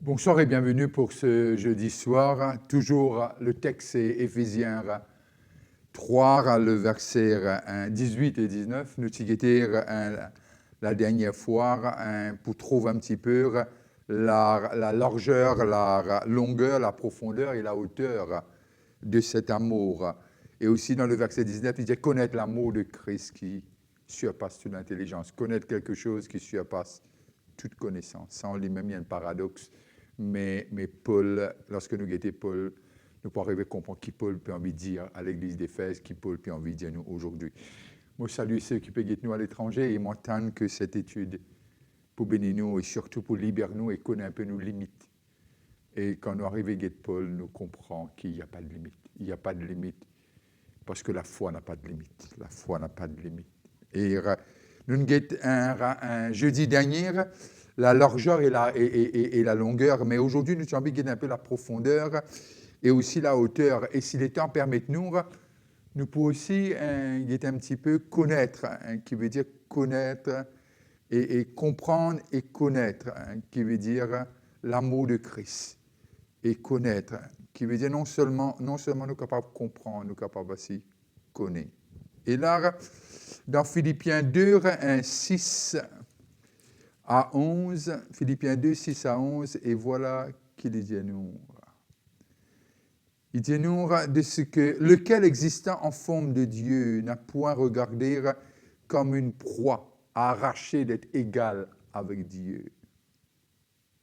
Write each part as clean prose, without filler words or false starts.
Bonsoir et bienvenue pour ce jeudi soir. Toujours le texte c'est Éphésiens 3, le verset 18 et 19. Nous avons la dernière fois pour trouver un petit peu la largeur, la longueur, la profondeur et la hauteur de cet amour. Et aussi dans le verset 19, il dit connaître l'amour de Christ qui surpasse toute l'intelligence, connaître quelque chose qui surpasse toute connaissance. Ça, on lit même, il y a un paradoxe. Mais Paul, lorsque nous guettons Paul, nous pouvons arriver à comprendre qui Paul peut envie de dire à l'église d'Éphèse, qui Paul peut envie de dire nous aujourd'hui. Moi, je salue ceux qui peuvent guetter nous à l'étranger et m'entendre que cette étude pour bénir nous et surtout pour libérer nous et connaître un peu nos limites. Et quand nous arrivons à guetter Paul, nous comprenons qu'il n'y a pas de limite. Il n'y a pas de limite parce que la foi n'a pas de limite. La foi n'a pas de limite. Et nous avons guetté un jeudi dernier la largeur et la longueur, mais aujourd'hui, nous avons envie un peu la profondeur et aussi la hauteur. Et si les temps permettent nous pouvons aussi un petit peu connaître, qui veut dire connaître et comprendre et connaître, qui veut dire l'amour de Christ. Et connaître, qui veut dire non seulement nous sommes capables de comprendre, nous sommes capables aussi de connaître. Et là, dans Philippiens 2, 6 à 11, Philippiens 2, 6 à 11, et voilà qu'il dit nous. Il dit nous de ce que lequel existant en forme de Dieu n'a point regardé comme une proie à arracher d'être égal avec Dieu.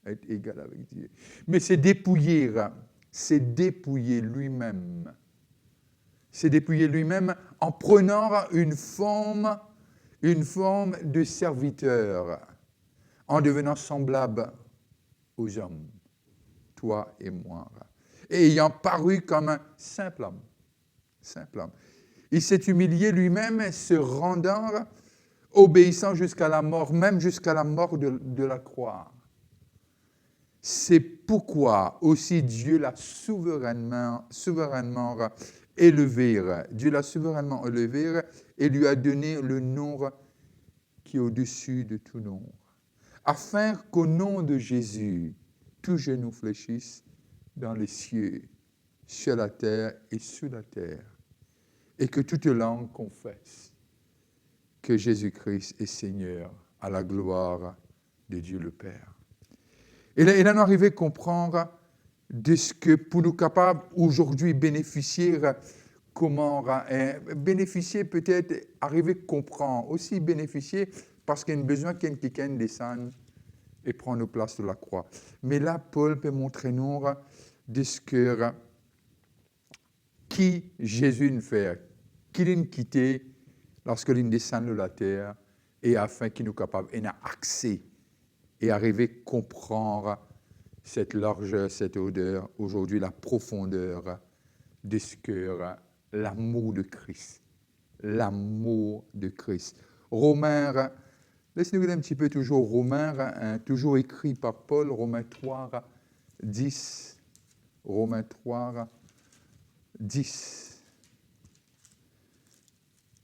Être égal avec Dieu. Mais c'est dépouiller lui-même. C'est dépouiller lui-même en prenant une forme de serviteur, en devenant semblable aux hommes, toi et moi, et ayant paru comme un simple homme. Il s'est humilié lui-même, se rendant, obéissant jusqu'à la mort, même jusqu'à la mort de la croix. C'est pourquoi aussi Dieu l'a souverainement élevé. Dieu l'a souverainement élevé et lui a donné le nom qui est au-dessus de tout nom. Afin qu'au nom de Jésus, tout genou fléchisse dans les cieux, sur la terre et sous la terre, et que toute langue confesse que Jésus-Christ est Seigneur à la gloire de Dieu le Père. Et là, il en est arrivé à comprendre de ce que pour nous capables aujourd'hui bénéficier, comment bénéficier peut-être, arriver à comprendre, aussi bénéficier parce qu'il y a besoin qu'il y ait quelqu'un descende et prend nos places de la croix. Mais là, Paul peut montrer nous de ce que qui Jésus nous fait, qu'il nous quitté lorsqu'il descend de la terre et afin qu'il nous capable et n'a accès et arriver à comprendre cette largeur, cette odeur, aujourd'hui la profondeur de ce que l'amour de Christ. L'amour de Christ. Romains, laissez-nous regarder un petit peu toujours Romains, toujours écrit par Paul, Romains 3, 10. Romains 3, 10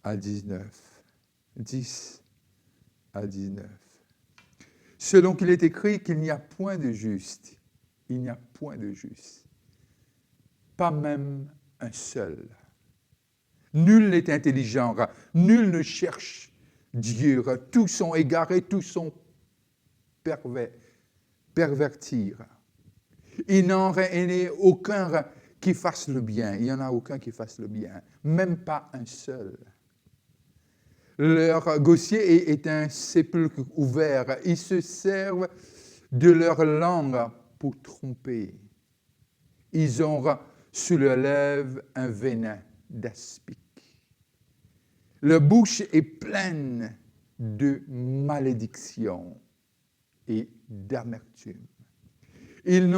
à 19. 10 à 19. Selon qu'il est écrit qu'il n'y a point de juste. Il n'y a point de juste. Pas même un seul. Nul n'est intelligent, nul ne cherche Dieu. Tous sont égarés, tous sont pervertir. Il n'en est aucun qui fasse le bien. Il n'y en a aucun qui fasse le bien. Même pas un seul. Leur gosier est un sépulcre ouvert. Ils se servent de leur langue pour tromper. Ils ont sous leurs lèvres un venin d'aspic. Leur bouche est pleine de malédiction et d'amertume. Ils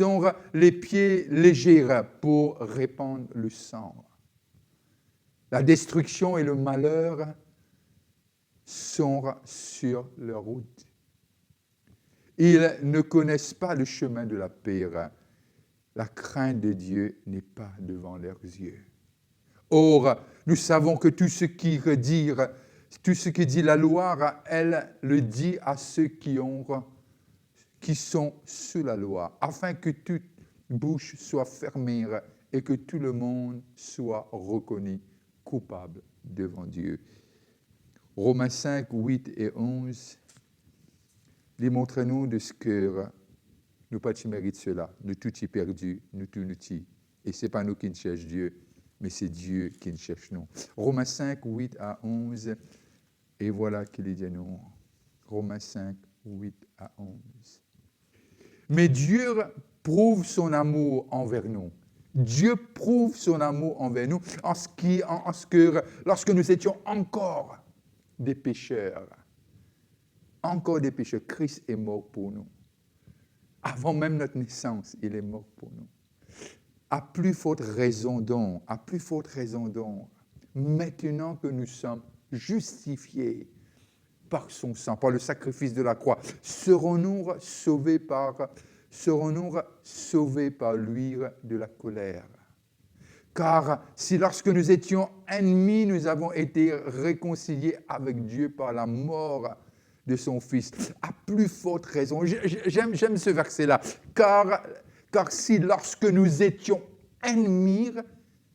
ont les pieds légers pour répandre le sang. La destruction et le malheur sont sur leur route. Ils ne connaissent pas le chemin de la paix. La crainte de Dieu n'est pas devant leurs yeux. Or, nous savons que tout ce qui dit la loi, elle le dit à ceux qui ont qui sont sous la loi, afin que toute bouche soit fermée et que tout le monde soit reconnu coupable devant Dieu. Romains 5, 8 et 11, démontrez-nous de ce que nous pas de mérite cela, nous tout y perdu, nous tout nous y. Et ce n'est pas nous qui ne cherchons Dieu, mais c'est Dieu qui nous cherche nous. Romains 5, 8 à 11, et voilà qu'il dit nous. Romains 5, 8 à 11. Mais Dieu prouve son amour envers nous. Dieu prouve son amour envers nous en ce que lorsque nous étions encore des pécheurs, Christ est mort pour nous. Avant même notre naissance, il est mort pour nous. À plus forte raison donc, maintenant que nous sommes justifiés par son sang, par le sacrifice de la croix, serons-nous sauvés par l'huile de la colère. Car si lorsque nous étions ennemis, nous avons été réconciliés avec Dieu par la mort de son Fils, à plus forte raison, j'aime ce verset-là, car si lorsque nous étions ennemis,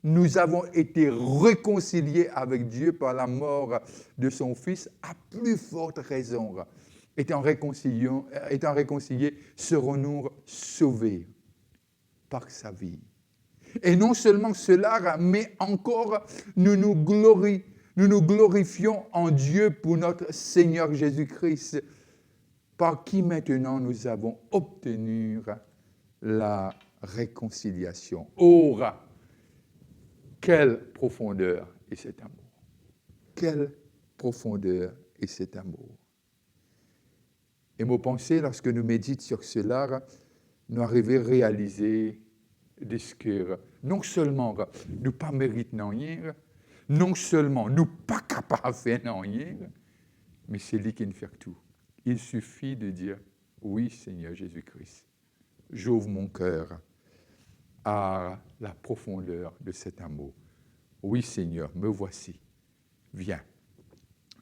nous avons été réconciliés avec Dieu par la mort de son Fils, à plus forte raison, étant réconciliés, serons-nous sauvés par sa vie. Et non seulement cela, mais encore nous nous glorifions en Dieu pour notre Seigneur Jésus-Christ, par qui maintenant nous avons obtenu la réconciliation. Or, quelle profondeur est cet amour! Quelle profondeur est cet amour! Et mes pensées, lorsque nous méditons sur cela, nous arrivons à réaliser ce que non seulement nous pas méritons rien, non seulement nous pas capables de faire rien, mais c'est lui qui nous fait tout. Il suffit de dire, oui Seigneur Jésus-Christ, j'ouvre mon cœur à la profondeur de cet amour. Oui Seigneur, me voici, viens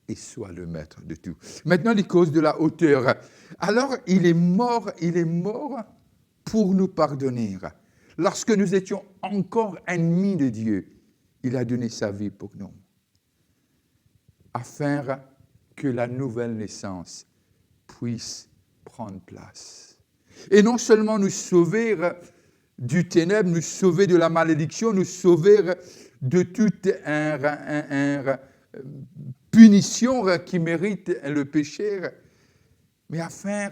et sois le maître de tout. Maintenant, les causes de la hauteur. Alors, il est mort pour nous pardonner. Lorsque nous étions encore ennemis de Dieu, il a donné sa vie pour nous, afin que la nouvelle naissance puisse prendre place. Et non seulement nous sauver du ténèbre, nous sauver de la malédiction, nous sauver de toute punition qui mérite le péché, mais afin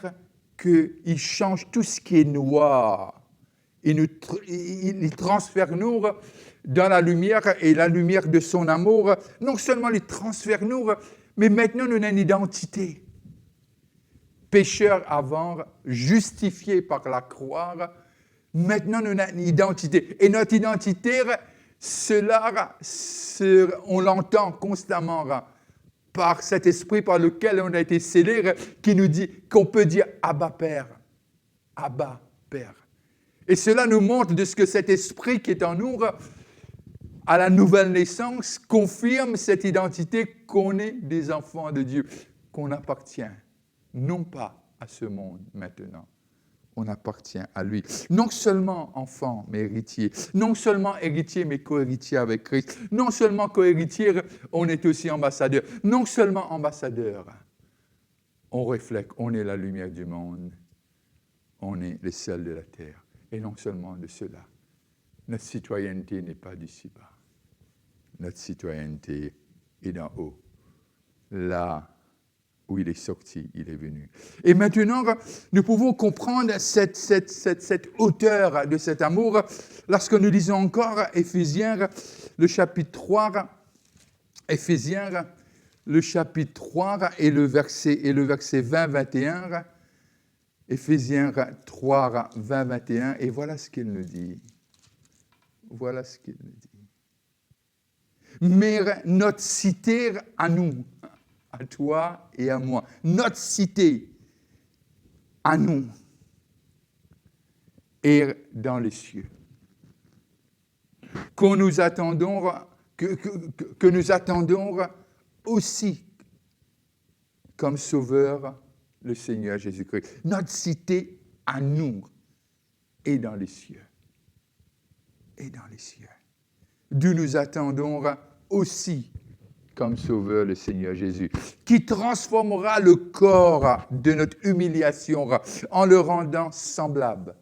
qu'il change tout ce qui est noir. Il transfère nous dans la lumière et la lumière de son amour. Non seulement il transfère nous, mais maintenant nous avons une identité. Pécheurs avant, justifiés par la croix, maintenant nous avons une identité. Et notre identité, on l'entend constamment par cet esprit par lequel on a été scellé, qui nous dit qu'on peut dire Abba Père. Abba Père. Et cela nous montre de ce que cet esprit qui est en nous, à la nouvelle naissance, confirme cette identité qu'on est des enfants de Dieu, qu'on appartient non pas à ce monde maintenant, on appartient à lui. Non seulement enfant, mais héritier. Non seulement héritier, mais co-héritier avec Christ. Non seulement co-héritier, on est aussi ambassadeur. Non seulement ambassadeur, on reflète, on est la lumière du monde, on est les sels de la terre. Et non seulement de cela, notre citoyenneté n'est pas d'ici-bas. Notre citoyenneté est d'en haut. Là où il est sorti, il est venu. Et maintenant, nous pouvons comprendre cette hauteur de cet amour lorsque nous lisons encore Éphésiens, le chapitre 3, Éphésiens, le chapitre 3 et le verset 20-21. Éphésiens 3, 20-21, et voilà ce qu'il nous dit. Voilà ce qu'il nous dit. Mais notre cité à nous, à toi et à moi, notre cité à nous est dans les cieux. Que nous attendons aussi comme sauveur le Seigneur Jésus-Christ. Notre cité à nous est dans les cieux. Et dans les cieux. D'où nous attendons aussi comme sauveur le Seigneur Jésus, qui transformera le corps de notre humiliation en le rendant semblable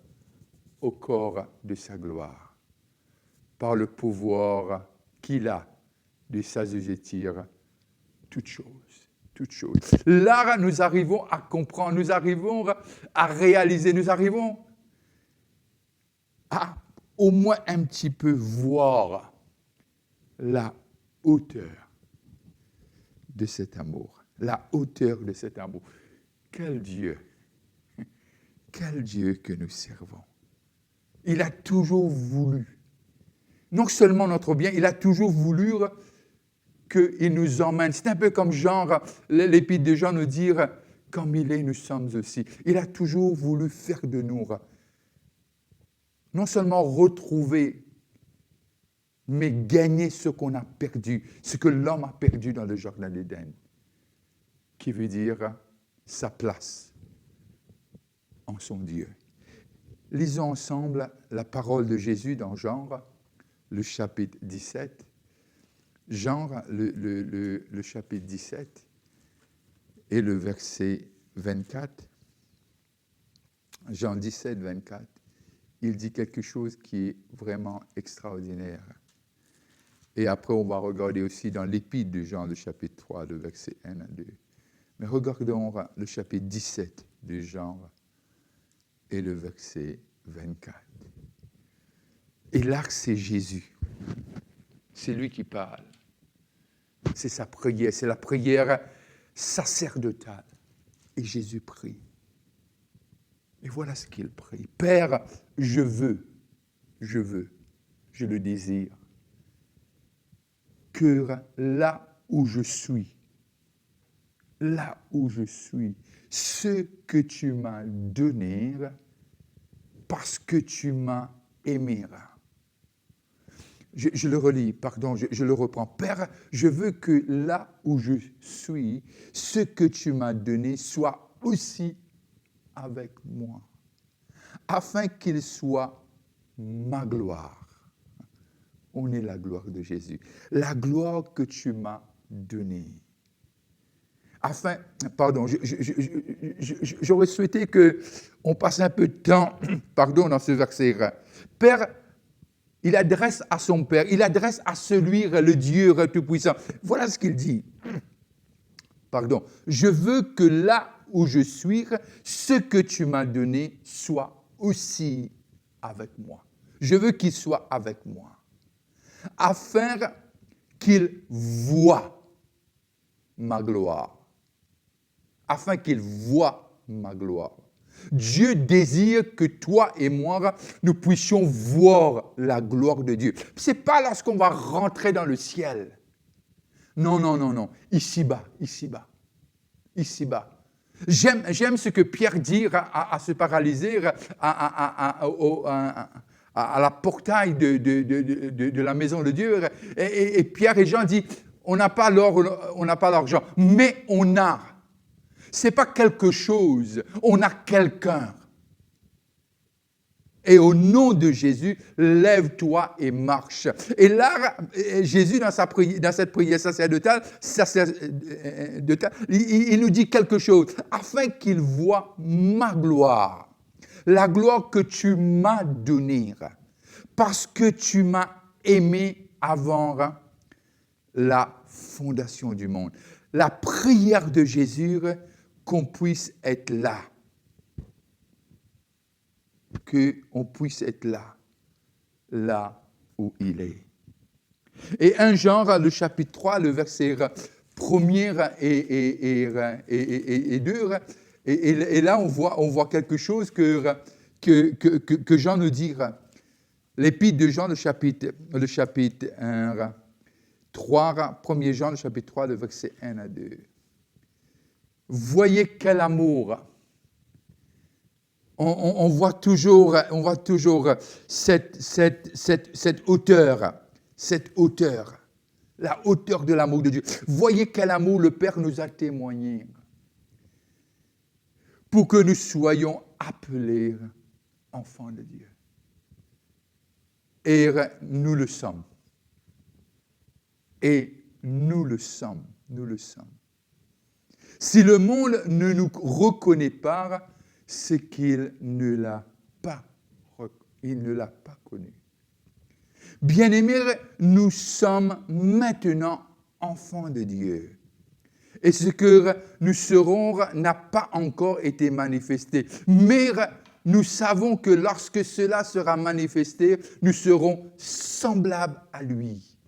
au corps de sa gloire, par le pouvoir qu'il a de s'assujettir toutes choses. Toutes choses. Là, nous arrivons à comprendre, nous arrivons à réaliser, nous arrivons à au moins un petit peu voir la hauteur de cet amour. La hauteur de cet amour. Quel Dieu que nous servons. Il a toujours voulu, non seulement notre bien, il a toujours voulu qu'il nous emmène. C'est un peu comme genre, l'épître de Jean nous dit, comme il est, nous sommes aussi. Il a toujours voulu faire de nous, non seulement retrouver, mais gagner ce qu'on a perdu, ce que l'homme a perdu dans le jardin d'Éden, qui veut dire sa place en son Dieu. Lisons ensemble la parole de Jésus dans Jean, le chapitre 17. Jean, le chapitre 17 et le verset 24. Jean 17, 24. Il dit quelque chose qui est vraiment extraordinaire. Et après, on va regarder aussi dans l'épître de Jean, le chapitre 3, le verset 1 à 2. Mais regardons le chapitre 17 de Jean et le verset 24. Et là, c'est Jésus. C'est lui qui parle. C'est sa prière, c'est la prière sacerdotale. Et Jésus prie. Et voilà ce qu'il prie. Père, je le désire, que là où je suis, ce que tu m'as donné, parce que tu m'as aimé. Je le relis, pardon, je le reprends. Père, je veux que là où je suis, ce que tu m'as donné soit aussi avec moi, afin qu'il soit ma gloire. On est la gloire de Jésus. La gloire que tu m'as donnée. Afin, pardon, j'aurais souhaité qu'on passe un peu de temps, dans ce verset. Père, il adresse à son Père, il adresse à celui, le Dieu Tout-Puissant. Voilà ce qu'il dit. Je veux que là où je suis, ce que tu m'as donné soit aussi avec moi. Je veux qu'il soit avec moi. Afin qu'il voie ma gloire. Afin qu'il voie ma gloire. Dieu désire que toi et moi, nous puissions voir la gloire de Dieu. Ce n'est pas lorsqu'on va rentrer dans le ciel. Non. Ici-bas. J'aime ce que Pierre dit à ce paralysé, à la portail de la maison de Dieu. Et Pierre et Jean disent, on n'a pas l'or, on n'a pas l'argent, mais on a. Ce n'est pas quelque chose, on a quelqu'un. Et au nom de Jésus, lève-toi et marche. Et là, Jésus, dans cette prière sacerdotale, il nous dit quelque chose, afin qu'il voie ma gloire, la gloire que tu m'as donnée, parce que tu m'as aimé avant la fondation du monde. La prière de Jésus, qu'on puisse être là. Qu'on puisse être là où il est. Et 1 Jean, le chapitre 3, le verset 1er et 2, et là on voit quelque chose que Jean nous dit. L'épître de Jean, le chapitre 1, 3, 1er Jean, le chapitre 3, le verset 1 à 2. Voyez quel amour. On voit toujours cette hauteur, la hauteur de l'amour de Dieu. Voyez quel amour le Père nous a témoigné. pour que nous soyons appelés enfants de Dieu. Et nous le sommes. Et nous le sommes. Nous le sommes. Si le monde ne nous reconnaît pas, c'est qu'il ne l'a pas connu. Bien-aimés, nous sommes maintenant enfants de Dieu. Et ce que nous serons n'a pas encore été manifesté. Mais nous savons que lorsque cela sera manifesté, nous serons semblables à lui.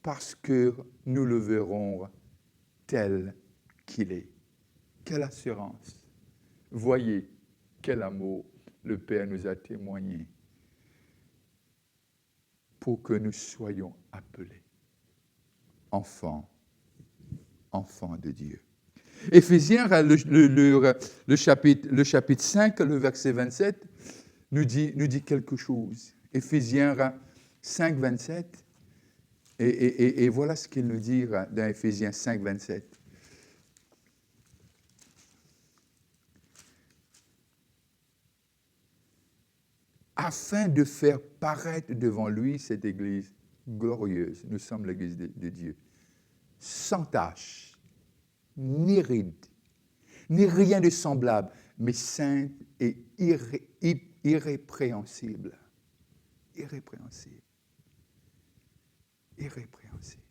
Parce que nous le verrons tel qu'il est. Quelle assurance! Voyez quel amour le Père nous a témoigné pour que nous soyons appelés enfants de Dieu. Éphésiens, le chapitre 5, le verset 27, nous dit quelque chose. Éphésiens 5, 27, et voilà ce qu'il nous dit dans Éphésiens 5, 27. Afin de faire paraître devant lui cette Église glorieuse. Nous sommes l'Église de Dieu. Sans tache, ni ride, ni rien de semblable, mais sainte et irrépréhensible. Irrépréhensible. Irrépréhensible.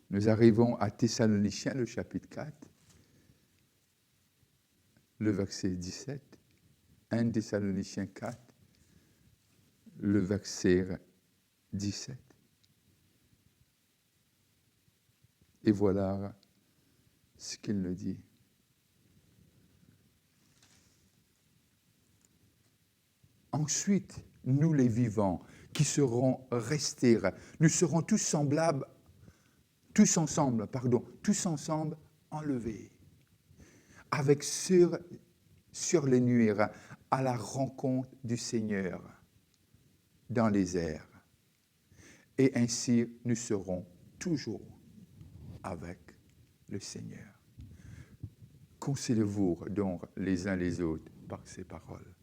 Nous arrivons à Thessaloniciens, le chapitre 4, le verset 17. 1 Thessaloniciens 4, le verset 17. Et voilà ce qu'il nous dit. Ensuite, nous les vivants, qui serons restés, nous serons tous ensemble enlevés, avec sur les nuées, à la rencontre du Seigneur dans les airs. Et ainsi, nous serons toujours avec le Seigneur. Consolez-vous donc les uns les autres par ces paroles.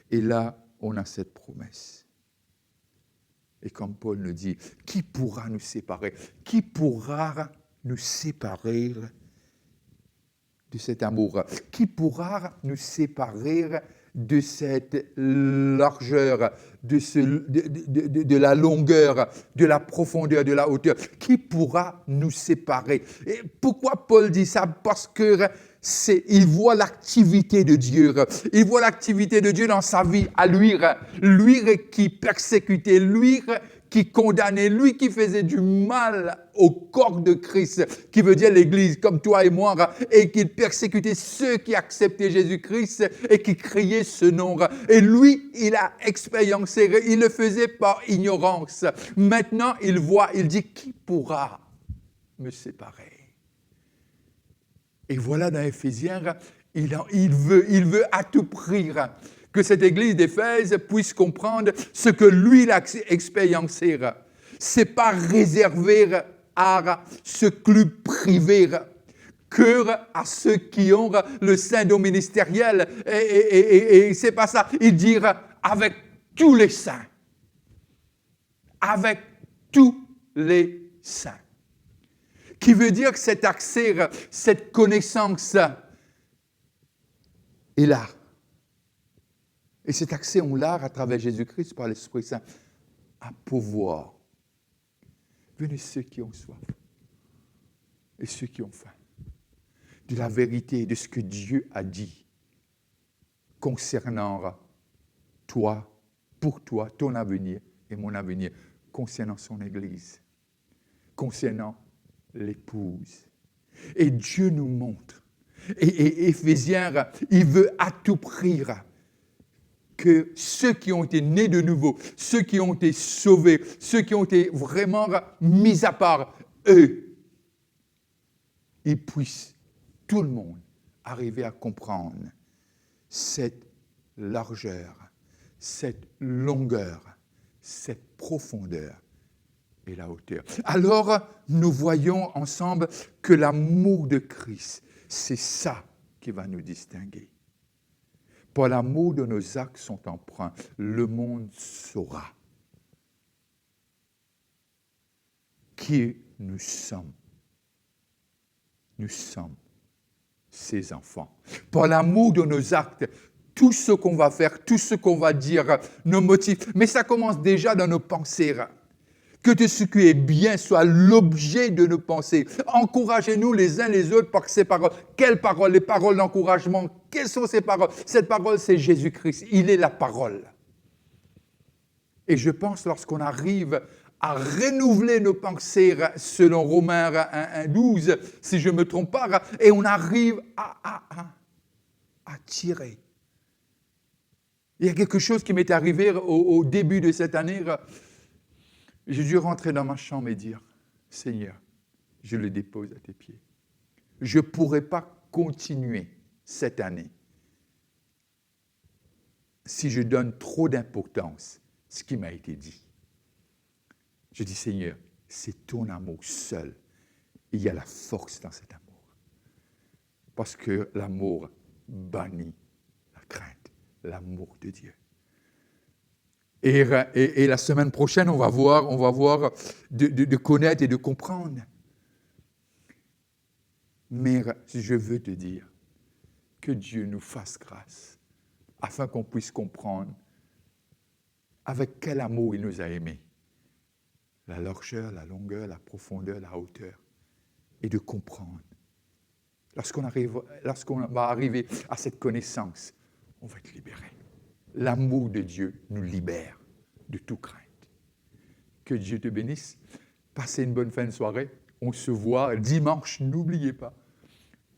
Et là, on a cette promesse. Et comme Paul nous dit, qui pourra nous séparer? Qui pourra nous séparer de cet amour? Qui pourra nous séparer de cette largeur, de la longueur, de la profondeur, de la hauteur? Qui pourra nous séparer? Et pourquoi Paul dit ça? Parce que il voit l'activité de Dieu. Il voit l'activité de Dieu dans sa vie à lui. Lui qui persécutait, lui qui condamnait, lui qui faisait du mal au corps de Christ, qui veut dire l'Église, comme toi et moi, et qui persécutait ceux qui acceptaient Jésus-Christ et qui criaient ce nom. Et lui, il a expériencé, il le faisait par ignorance. Maintenant, il voit, il dit, qui pourra me séparer? Et voilà dans Éphésiens, il veut à tout prix que cette église d'Éphèse puisse comprendre ce que lui il a expériencé. Ce n'est pas réservé à ce club privé, que à ceux qui ont le synodon ministériel. Et c'est pas ça. Il dit avec tous les saints. Avec tous les saints. Qui veut dire que cet accès, cette connaissance est là. Et cet accès, on l'a à travers Jésus-Christ par l'Esprit Saint, à pouvoir. Venez ceux qui ont soif et ceux qui ont faim. De la vérité, de ce que Dieu a dit concernant toi, pour toi, ton avenir et mon avenir, concernant son Église, concernant l'épouse. Et Dieu nous montre. Et Éphésiens, il veut à tout prix que ceux qui ont été nés de nouveau, ceux qui ont été sauvés, ceux qui ont été vraiment mis à part, eux, ils puissent, tout le monde, arriver à comprendre cette largeur, cette longueur, cette profondeur et la hauteur. Alors, nous voyons ensemble que l'amour de Christ, c'est ça qui va nous distinguer. Par l'amour de nos actes sont empreints, le monde saura qui nous sommes. Nous sommes ses enfants. Par l'amour de nos actes, tout ce qu'on va faire, tout ce qu'on va dire, nos motifs, mais ça commence déjà dans nos pensées. Que tout ce qui est bien soit l'objet de nos pensées. Encouragez-nous les uns les autres par ces paroles. Quelles paroles? Les paroles d'encouragement. Quelles sont ces paroles? Cette parole, c'est Jésus-Christ. Il est la parole. Et je pense, lorsqu'on arrive à renouveler nos pensées selon Romains 1:12, si je ne me trompe pas, et on arrive à tirer. Il y a quelque chose qui m'est arrivé au début de cette année. J'ai dû rentrer dans ma chambre et dire, Seigneur, je le dépose à tes pieds. Je ne pourrai pas continuer cette année si je donne trop d'importance à ce qui m'a été dit. Je dis, Seigneur, c'est ton amour seul. Il y a la force dans cet amour. Parce que l'amour bannit la crainte, l'amour de Dieu. Et la semaine prochaine, on va voir de connaître et de comprendre. Mais je veux te dire que Dieu nous fasse grâce, afin qu'on puisse comprendre avec quel amour il nous a aimés. La largeur, la longueur, la profondeur, la hauteur. Et de comprendre. Lorsqu'on va arriver à cette connaissance, on va être libéré. L'amour de Dieu nous libère de toute crainte. Que Dieu te bénisse. Passez une bonne fin de soirée. On se voit dimanche, n'oubliez pas,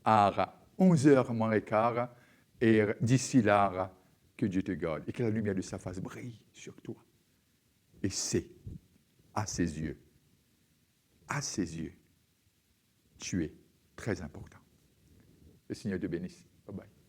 à 11h moins le quart. Et d'ici là, que Dieu te garde et que la lumière de sa face brille sur toi. Et c'est à ses yeux, tu es très important. Le Seigneur te bénisse. Bye bye.